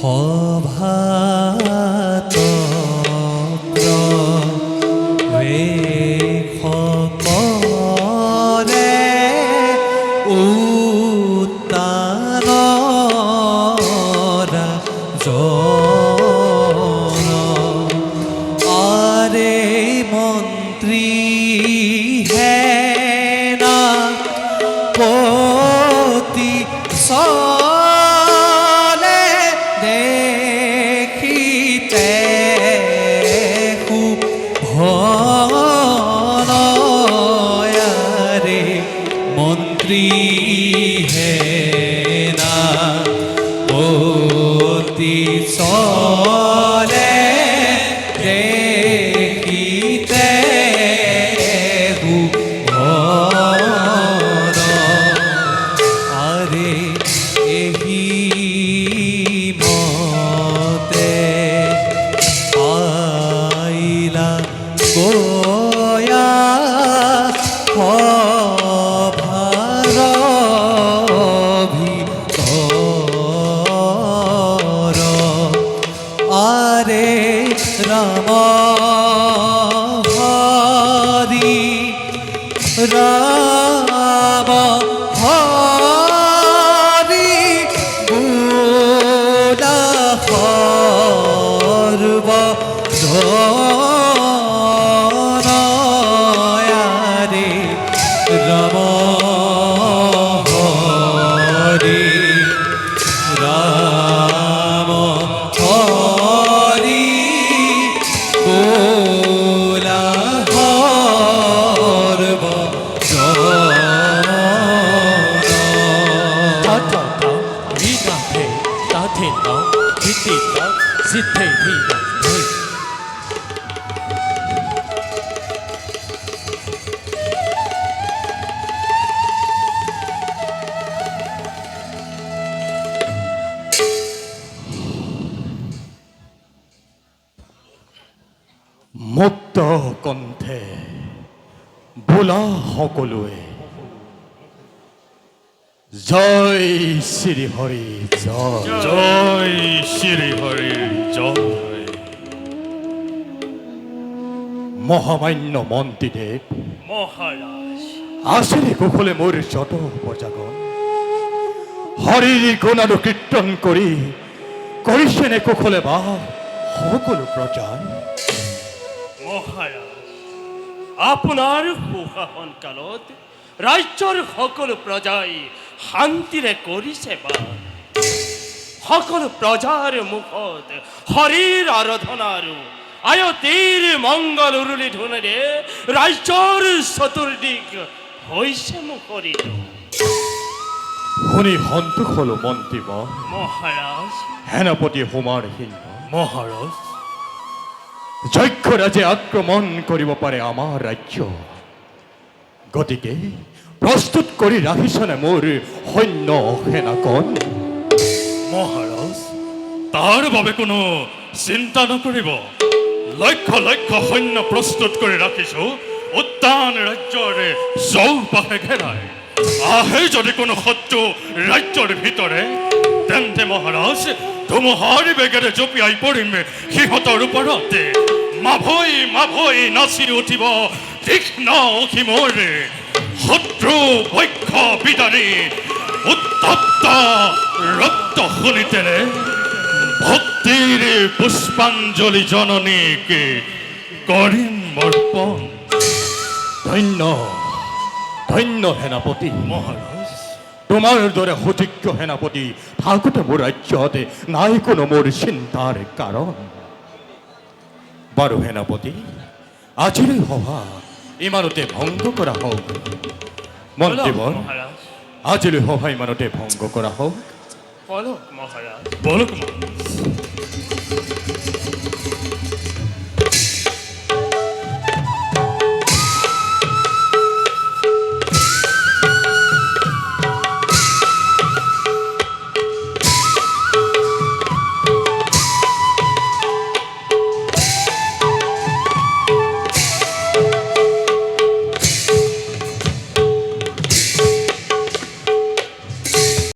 সভাত ৰেখকৰে উত্তানৰা জন আৰে মন্ত্ৰী হেনা পতি চলে দেখিতে ভনয়াৰে মন্ত্ৰী হেনা পতি চলে দেখিতে আরে এহি মতে আইলা গয়া সভার ভিতর আরে রাম হরি রাম হরি গুলা সর্ব ধনয়ারে রাম হরি রাম হরি গুলা সর্ব মুক্ত কণ্ঠে বোলা সকলোৱে জয় শ্ৰী হৰি জয় জয় শ্রী হরি জয় মহামান্য মন্ত্ৰীদেৱ মহারাজ আছেনে কুশলে মোৰ যত প্ৰজাগণ হৰিৰ গুণানুকীৰ্তন কৰি কৰিছেনে কুশলে বা সকলো প্ৰজাই মহারাজ আপনার সুশাসন কালত রাজ্যৰ সকলো প্ৰজাই শান্তিৰে কৰিছে বা সকলো প্ৰজাৰ মুখত হৰিৰ আৰাধনা আৰু আয়তীৰ মংগল উৰুলি ধুনেৰে ৰাজ্যৰ চতুৰ্দিশ হৈছে মুখৰিত শুনি সন্তোষ হলো মন্ত্ৰী বা মহারাজ সেনাপতি হোমাৰ সিংহ মহারাজ যক্ষৰাজে আক্ৰমণ কৰিব পাৰে আমাৰ ৰাজ্য গতিকে প্ৰস্তুত কৰি ৰাখিছেনে মোৰ সৈন্য সেনাকণ মহারাজ তাৰ বাবে কোনো চিন্তা নকৰিব লক্ষ লক্ষ সৈন্য প্ৰস্তুত কৰি ৰাখিছো উত্তান ৰাজ্যৰ চৌপাশে ঘেৰাই আহে যদি কোনো শত্ৰু ৰাজ্যৰ ভিতৰে তেন্তে মহাৰাজ ধুমুহাৰ বেগেৰে জঁপিয়াই পৰিম সিহঁতৰ ওপৰত মাভৈ মাভৈ নাচি উঠিব তীক্ষ্ণ অসীমৰ শত্ৰু বক্ষ বিদাৰি উত্তপ্ত ৰক্ত শোণিতেৰে ভক্তিৰ পুষ্পাঞ্জলি জননীক কৰিম অৰ্পণ ধন্য ধন্য সেনাপতি মহাৰাজ তোমাৰ দৰে সুযোগ্য সেনাপতি থাকোঁতে মোৰ ৰাজ্যত নাই কোনো মোৰ চিন্তাৰ কাৰণ বাৰু সেনাপতি আজিৰ সভা ইমানতে ভংগ কৰা হওক মন্ত্ৰীবৰ মহাৰাজ আজিৰ সভা ইমানতে ভংগ কৰা হওক বলক মহারাজ বলক মহারাজ